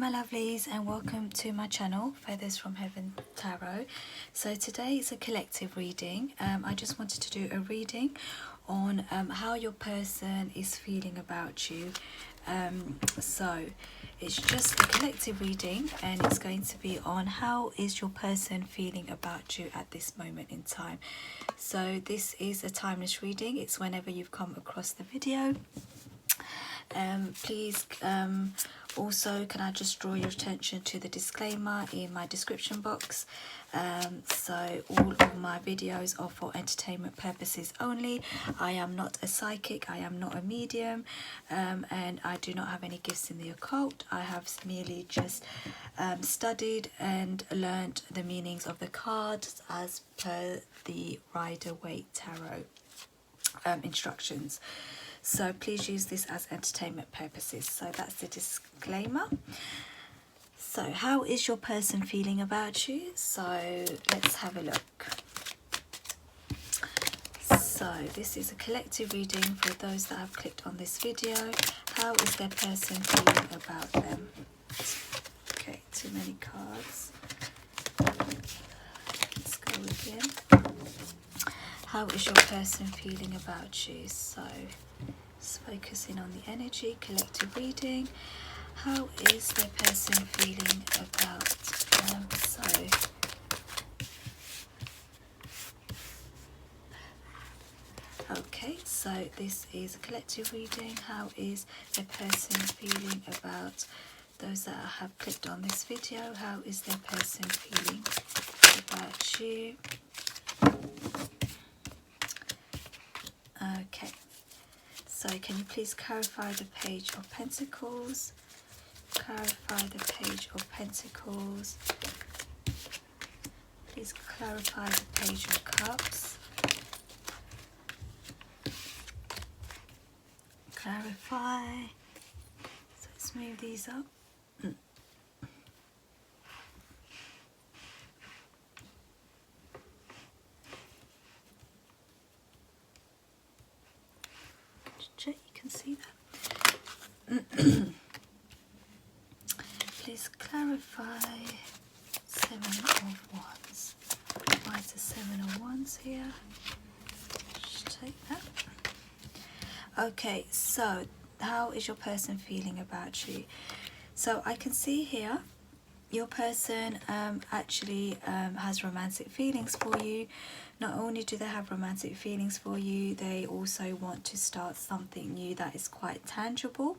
my lovelies, and welcome to my channel, Feathers from Heaven Tarot. So today is a collective reading. I just wanted to do a reading on how your person is feeling about you. So it's just a collective reading, and it's going to be on how is your person feeling about you at this moment in time. So this is a timeless reading. It's whenever you've come across the video. Please also, can I just draw your attention to the disclaimer in my description box. So all of my videos are for entertainment purposes only. I am not a psychic, I am not a medium, and I do not have any gifts in the occult. I have merely just studied and learned the meanings of the cards as per the Rider-Waite Tarot instructions. So please use this as entertainment purposes. So that's the disclaimer. So how is your person feeling about you? So let's have a look. So this is a collective reading for those that have clicked on this video. How is their person feeling about them? Okay, too many cards. Let's go again. How is your person feeling about you? So just focusing on the energy, collective reading. How is their person feeling about them? Okay, so this is a collective reading. How is the person feeling about those that have clicked on this video? How is their person feeling about you? Okay, so can you please clarify the Page of Pentacles? Clarify the Page of Pentacles. Please clarify the Page of Cups. Clarify. So let's move these up. Check, you can see that. Please clarify Seven of Wands. Why is the Seven of Wands here? Just take that. Okay, so how is your person feeling about you? So I can see here your person actually has romantic feelings for you. Not only do they have romantic feelings for you, they also want to start something new that is quite tangible.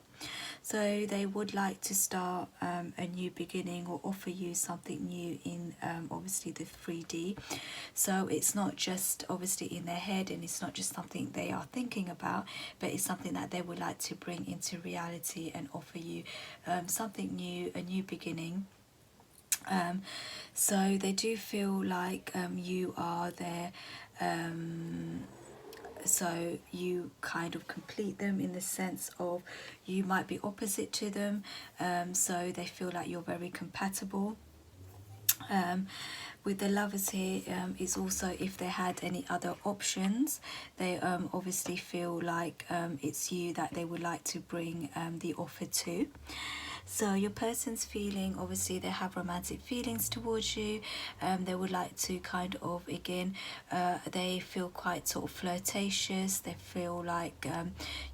So they would like to start a new beginning or offer you something new in obviously the 3D. So it's not just obviously in their head, and it's not just something they are thinking about, but it's something that they would like to bring into reality and offer you something new, a new beginning. So they do feel like you are there, so you kind of complete them in the sense of you might be opposite to them, so they feel like you're very compatible. With the Lovers here, is also if they had any other options, they obviously feel like it's you that they would like to bring the offer to. So your person's feeling, obviously they have romantic feelings towards you. They would like to kind of, again, they feel quite sort of flirtatious. They feel like,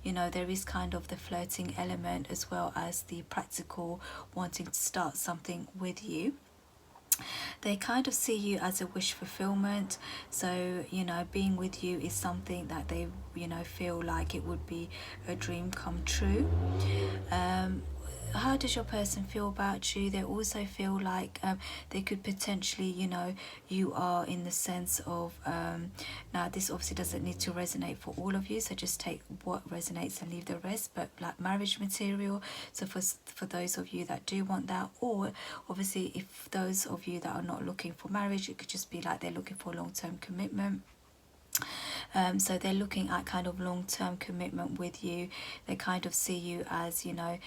you know, there is kind of the flirting element as well as the practical wanting to start something with you. They kind of see you as a wish fulfillment. So, you know, being with you is something that they, you know, feel like it would be a dream come true. How does your person feel about you? They also feel like they could potentially, you know, you are in the sense of, now this obviously doesn't need to resonate for all of you, so just take what resonates and leave the rest, but like marriage material. So for those of you that do want that, or obviously if those of you that are not looking for marriage, it could just be like they're looking for long-term commitment. So they're looking at kind of long-term commitment with you. They kind of see you as, you know,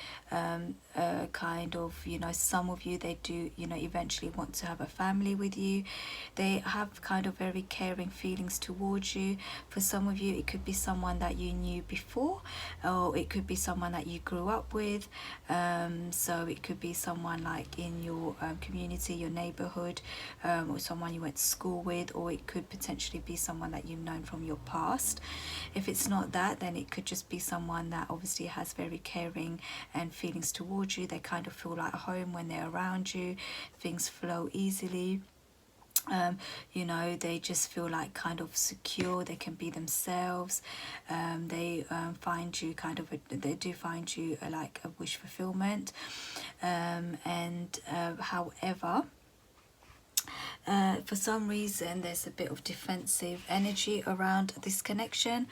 kind of, you know, some of you, they do, you know, eventually want to have a family with you. They have kind of very caring feelings towards you. For some of you, it could be someone that you knew before, or it could be someone that you grew up with. So it could be someone like in your community, your neighborhood, or someone you went to school with, or it could potentially be someone that you've known from your past. If it's not that, then it could just be someone that obviously has very caring and feelings towards you. They kind of feel like home when they're around you. Things flow easily. You know, they just feel like kind of secure. They can be themselves. They find you kind of they do find you like a wish fulfillment. However, for some reason there's a bit of defensive energy around this connection.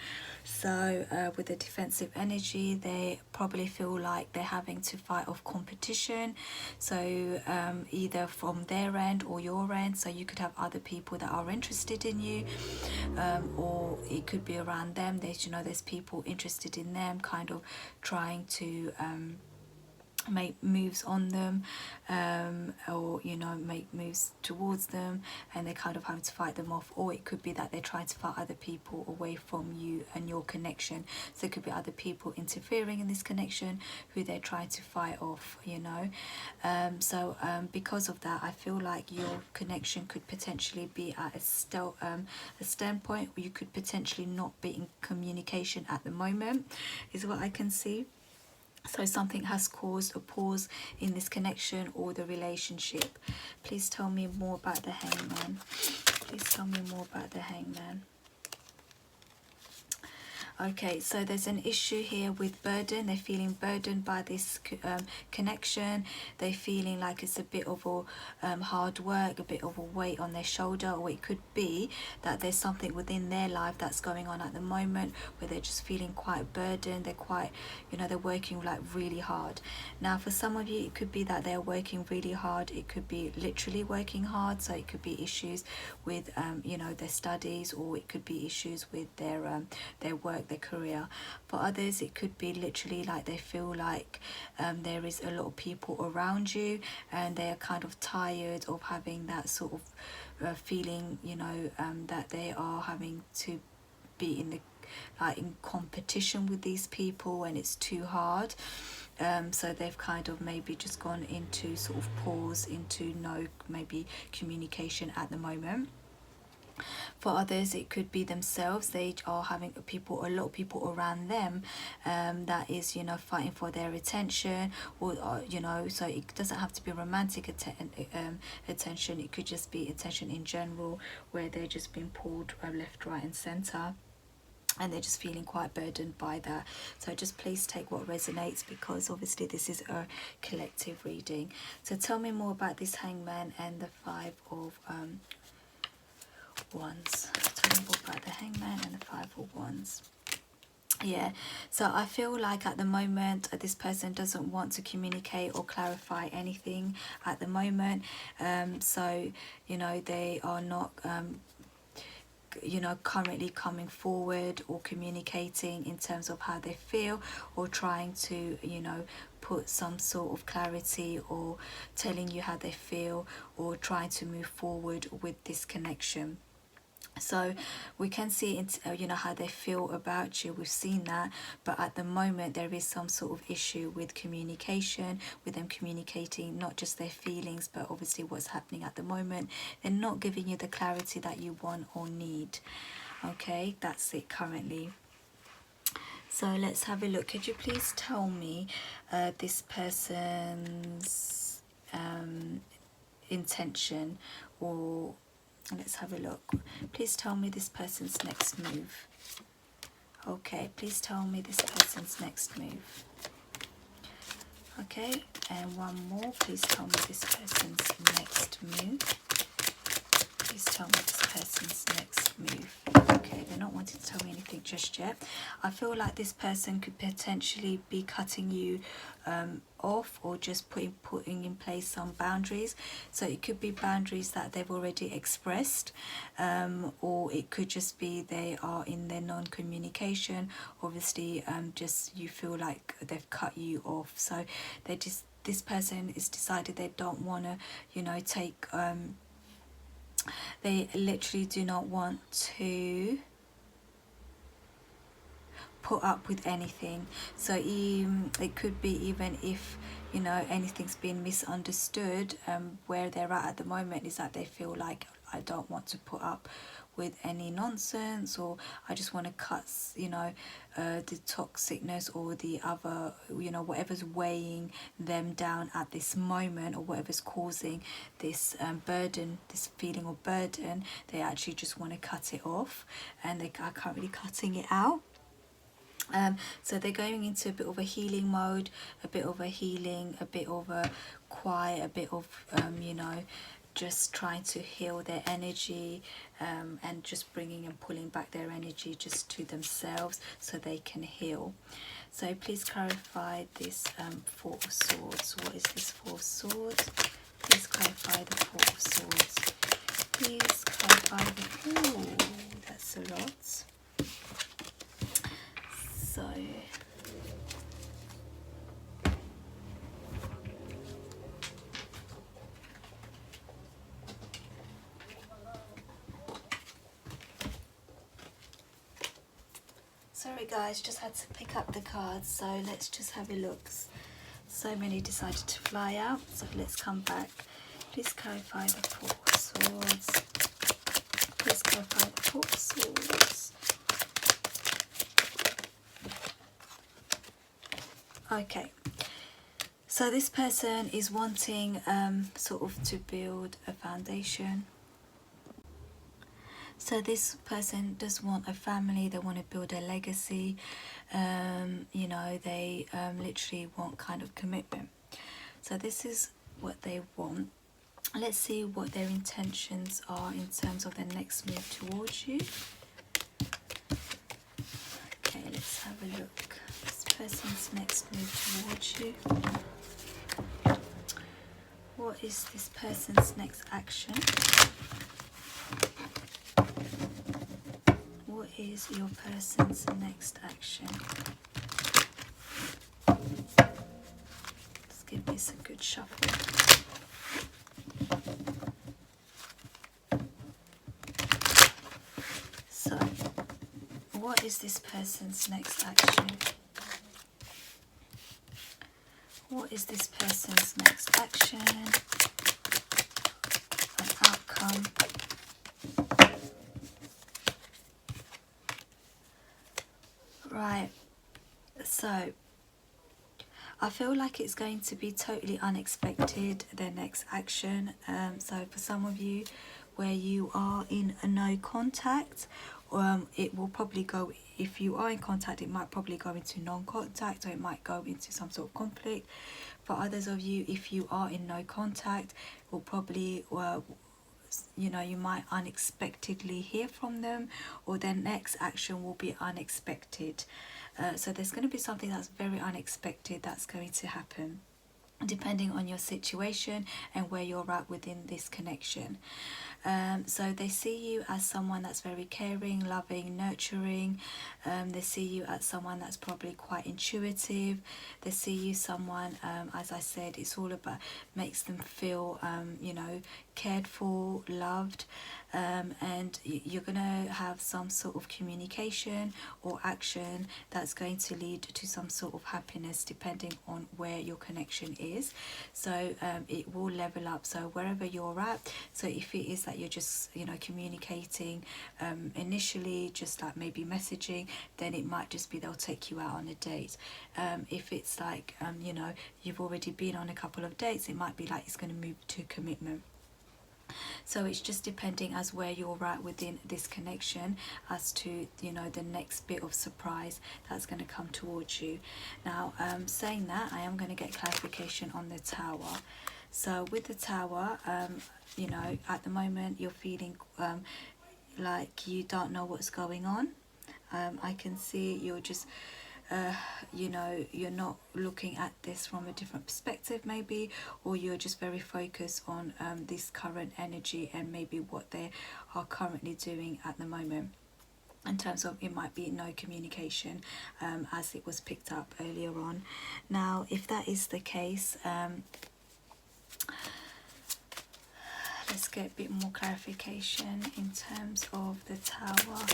So with the defensive energy, they probably feel like they're having to fight off competition. So either from their end or your end. So you could have other people that are interested in you, or it could be around them. There's, you know, there's people interested in them, kind of trying to make moves on them, or, you know, make moves towards them, and they kind of having to fight them off. Or it could be that they're trying to fight other people away from you and your connection. So it could be other people interfering in this connection who they're trying to fight off, you know. Because of that, I feel like your connection could potentially be at a standpoint where you could potentially not be in communication at the moment, is what I can see. So something has caused a pause in this connection or the relationship. Please tell me more about the Hangman. Please tell me more about the Hangman. Okay, so there's an issue here with burden. They're feeling burdened by this connection. They're feeling like it's a bit of a hard work, a bit of a weight on their shoulder. Or it could be that there's something within their life that's going on at the moment where they're just feeling quite burdened. They're quite, you know, they're working like really hard. Now for some of you, it could be that they're working really hard. It could be literally working hard. So it could be issues with you know, their studies, or it could be issues with their work, their career. For others, it could be literally like they feel like there is a lot of people around you, and they are kind of tired of having that sort of feeling, you know, that they are having to be in competition with these people, and it's too hard. So they've kind of maybe just gone into sort of pause, into no maybe communication at the moment. For others, it could be themselves. They are having a lot of people around them that is, you know, fighting for their attention, or you know, so it doesn't have to be romantic attention. It could just be attention in general, where they're just being pulled left, right and center, and they're just feeling quite burdened by that. So just please take what resonates, because obviously this is a collective reading. So tell me more about this Hangman and the Five of Wands. Tell me more about the Hangman and the Five of Wands. Yeah, so I feel like at the moment this person doesn't want to communicate or clarify anything at the moment. So, you know, they are not you know, currently coming forward or communicating in terms of how they feel, or trying to, you know, put some sort of clarity, or telling you how they feel, or trying to move forward with this connection. So we can see it, you know, how they feel about you. We've seen that, but at the moment there is some sort of issue with communication, with them communicating not just their feelings, but obviously what's happening at the moment. They're not giving you the clarity that you want or need. Okay, that's it currently. So let's have a look. Could you please tell me this person's intention, or let's have a look. Please tell me this person's next move. Okay, please tell me this person's next move. Okay, and one more. Please tell me this person's next move. Please tell me this person's next move. Okay, they're not wanting to tell me anything just yet. I feel like this person could potentially be cutting you off, or just putting in place some boundaries. So it could be boundaries that they've already expressed, or it could just be they are in their non-communication. Obviously, just you feel like they've cut you off. So this person is decided they don't want to, you know, take they literally do not want to put up with anything. So it could be, even if, you know, anything's been misunderstood, where they're at the moment is that they feel like, I don't want to put up with any nonsense, or I just want to cut, you know, the toxicness or the other, you know, whatever's weighing them down at this moment, or whatever's causing this burden, this feeling of burden. They actually just want to cut it off, and they are currently cutting it out. So they're going into a bit of a healing mode, a bit of a healing, a bit of a quiet, a bit of, you know, just trying to heal their energy, and just bringing and pulling back their energy just to themselves so they can heal. So please clarify this Four of Swords. What is this Four of Swords? Please clarify the Four of Swords. Please clarify the... Ooh, that's a lot. So sorry guys, just had to pick up the cards, so let's just have a look. So many decided to fly out, so let's come back. Please clarify the Four of Swords. Please clarify the Four of Swords. Okay, so this person is wanting sort of to build a foundation. So this person does want a family, they want to build a legacy, you know, they literally want kind of commitment. So this is what they want. Let's see what their intentions are in terms of their next move towards you. Okay, let's have a look. This person's next move towards you. What is this person's next action? What is your person's next action? Let's give this a good shuffle. So, what is this person's next action? What is this person's next action? An outcome. Right, so I feel like it's going to be totally unexpected, their next action. So for some of you where you are in a no contact, it will probably go, if you are in contact, it might probably go into non-contact, or it might go into some sort of conflict. For others of you, if you are in no contact, it will probably, you know, you might unexpectedly hear from them, or their next action will be unexpected. So there's going to be something that's very unexpected that's going to happen, depending on your situation and where you're at within this connection. So they see you as someone that's very caring, loving, nurturing. They see you as someone that's probably quite intuitive. They see you someone, as I said, it's all about, makes them feel, you know, cared for, loved. And you're going to have some sort of communication or action that's going to lead to some sort of happiness, depending on where your connection is. So it will level up, so wherever you're at. So if it is that you're just, you know, communicating initially, just like maybe messaging, then it might just be they'll take you out on a date. If it's like, you know, you've already been on a couple of dates, it might be like it's going to move to commitment. So it's just depending as where you're at within this connection as to, you know, the next bit of surprise that's going to come towards you. Now, saying that, I am going to get clarification on the Tower. So with the Tower, you know, at the moment you're feeling like you don't know what's going on. I can see you're just you know, you're not looking at this from a different perspective maybe, or you're just very focused on this current energy and maybe what they are currently doing at the moment, in terms of it might be no communication, as it was picked up earlier on. Now if that is the case, let's get a bit more clarification in terms of the Tower.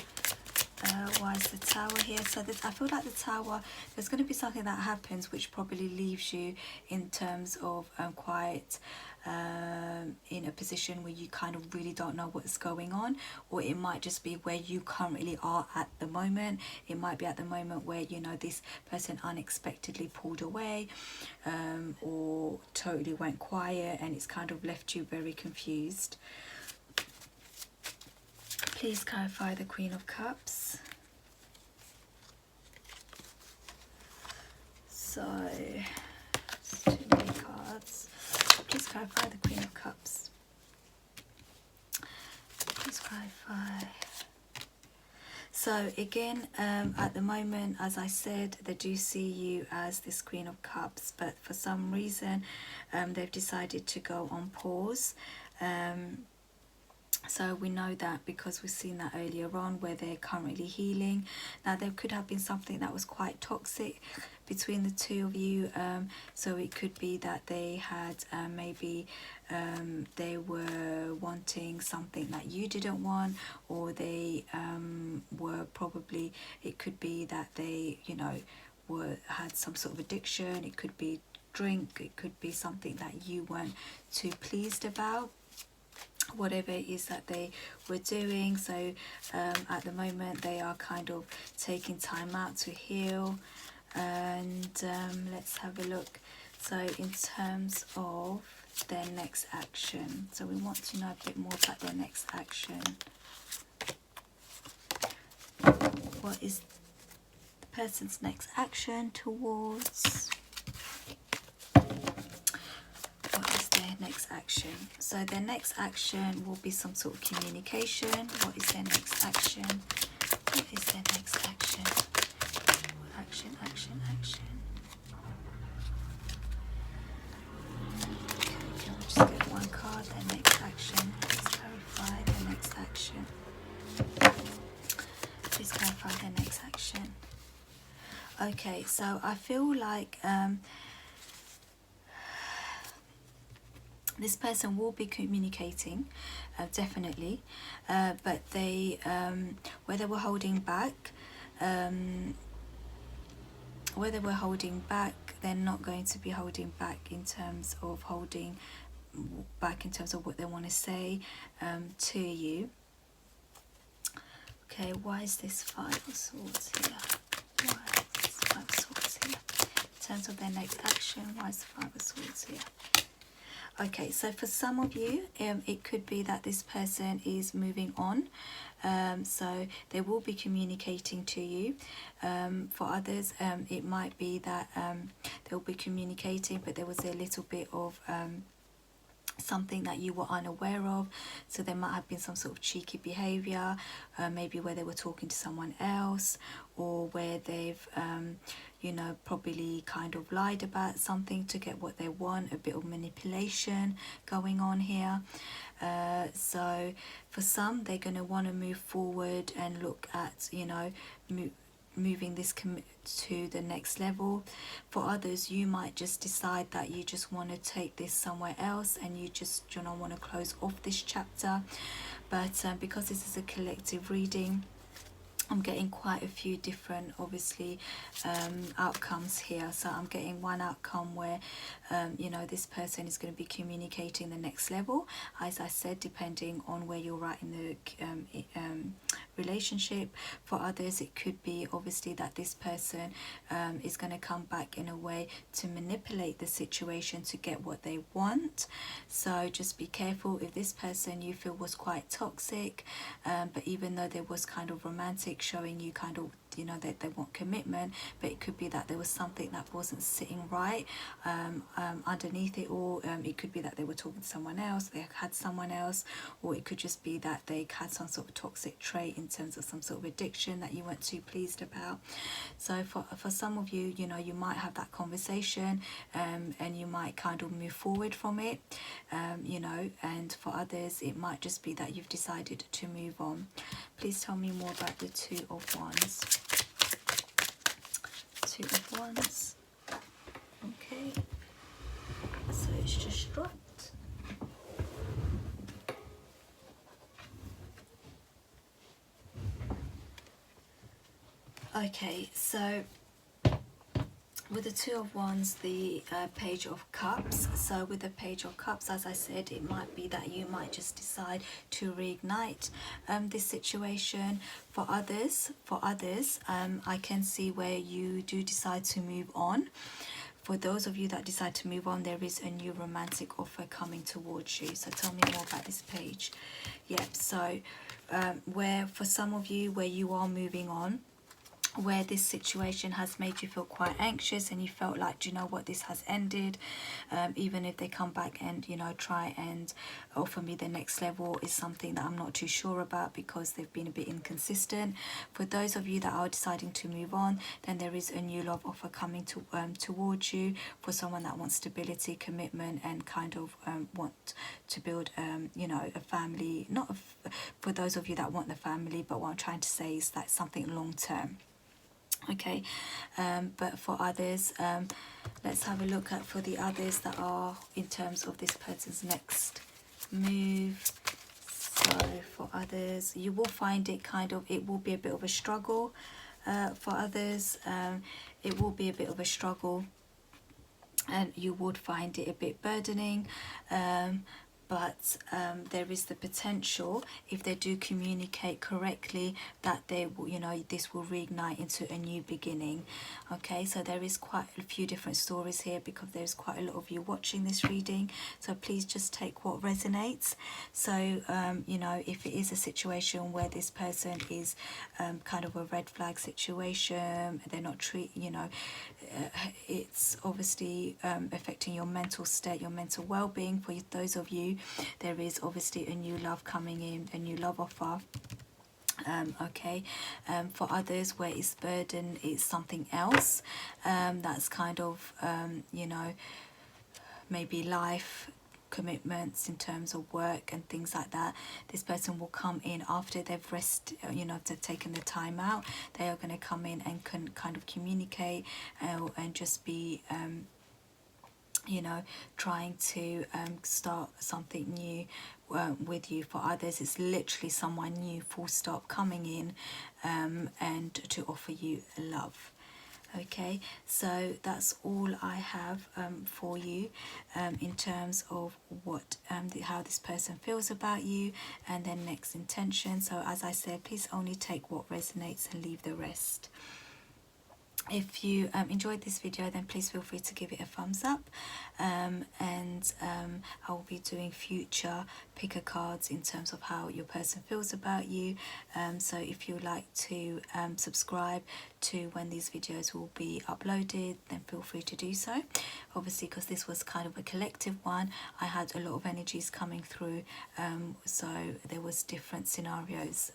Why is the Tower here? So I feel like the Tower, there's going to be something that happens which probably leaves you in terms of quite in a position where you kind of really don't know what's going on, or it might just be where you currently are at the moment. It might be at the moment where, you know, this person unexpectedly pulled away, or totally went quiet, and it's kind of left you very confused. Please clarify the Queen of Cups. So, it's too many cards. Please clarify the Queen of Cups. Please clarify. So again, at the moment, as I said, they do see you as this Queen of Cups, but for some reason, they've decided to go on pause. So we know that because we've seen that earlier on, where they're currently healing. Now there could have been something that was quite toxic between the two of you. So it could be that they had maybe they were wanting something that you didn't want, or they were probably, it could be that they, you know, had some sort of addiction. It could be drink, it could be something that you weren't too pleased about, whatever it is that they were doing. So at the moment they are kind of taking time out to heal. And let's have a look. So in terms of their next action, so we want to know a bit more about their next action. What is the person's next action towards? Next action? So their next action will be some sort of communication. What is their next action? What is their next action? Action, action, action. Okay, can we just get one card? Their next action. Please clarify their next action. Please clarify their next action. Okay, so I feel like this person will be communicating, definitely, but they, where they were holding back, they're not going to be holding back in terms of holding back in terms of what they want to say to you. Okay, why is this Five of Swords here? Why is this Five of Swords here? In terms of their next action, why is the Five of Swords here? Okay, so for some of you, it could be that this person is moving on. So they will be communicating to you. For others, it might be that they'll be communicating, but there was a little bit of something that you were unaware of. So there might have been some sort of cheeky behavior, maybe where they were talking to someone else, or where they've you know, probably kind of lied about something to get what they want. A bit of manipulation going on here. So for some, they're going to want to move forward and look at, you know, moving this to the next level. For others, you might just decide that you just want to take this somewhere else, and you just, you know, want to close off this chapter. But because this is a collective reading, I'm getting quite a few different, obviously, outcomes here. So I'm getting one outcome where, you know, this person is going to be communicating the next level, as I said, depending on where you're at in the relationship. For others, it could be obviously that this person is going to come back in a way to manipulate the situation to get what they want. So just be careful. If this person you feel was quite toxic, but even though there was kind of romantic, showing you kind of, you know, that they want commitment, but it could be that there was something that wasn't sitting right underneath it all. It could be that they were talking to someone else, they had someone else, or it could just be that they had some sort of toxic trait in terms of some sort of addiction that you weren't too pleased about. So for some of you, you know, you might have that conversation, and you might kind of move forward from it, you know, and for others it might just be that you've decided to move on. Please tell me more about the Two of Wands. Two of Wands. Okay, so it's just dropped. Okay, so with the Two of Wands, the Page of Cups. So with the Page of Cups, as I said, it might be that you might just decide to reignite this situation. For others, I can see where you do decide to move on. For those of you that decide to move on, there is a new romantic offer coming towards you. So tell me more about this page. Yep, so where for some of you, where you are moving on, where this situation has made you feel quite anxious and you felt like, do you know what, this has ended, even if they come back and, you know, try and offer me the next level, is something that I'm not too sure about because they've been a bit inconsistent. For those of you that are deciding to move on, then there is a new love offer coming to towards you, for someone that wants stability, commitment, and kind of want to build you know, a family. Not for those of you that want the family, but what I'm trying to say is that something long term. Okay, but for others, let's have a look at for the others that are in terms of this person's next move. So for others, you will find it kind of, it will be a bit of a struggle. For others, it will be a bit of a struggle and you would find it a bit burdening. But there is the potential, if they do communicate correctly, that they will, you know, this will reignite into a new beginning. Okay, so there is quite a few different stories here because there's quite a lot of you watching this reading, so please just take what resonates. So you know, if it is a situation where this person is kind of a red flag situation, they're not you know, it's obviously affecting your mental state, your mental well-being. For those of you, there is obviously a new love coming in, a new love offer. Okay, for others where it's burden, it's something else that's kind of you know, maybe life commitments in terms of work and things like that. This person will come in after they've you know, they've taken the time out. They are going to come in and can kind of communicate and just be you know, trying to start something new with you. For others, it's literally someone new, full stop, coming in and to offer you love. Okay, so that's all I have for you in terms of what how this person feels about you and their next intention. So as I said, please only take what resonates and leave the rest. If you enjoyed this video, then please feel free to give it a thumbs up, and I will be doing future picker cards in terms of how your person feels about you. So if you would like to subscribe to when these videos will be uploaded, then feel free to do so. Obviously, because this was kind of a collective one, I had a lot of energies coming through, so there was different scenarios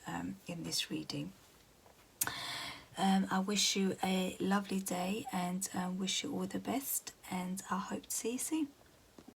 in this reading. I wish you a lovely day and wish you all the best, and I hope to see you soon.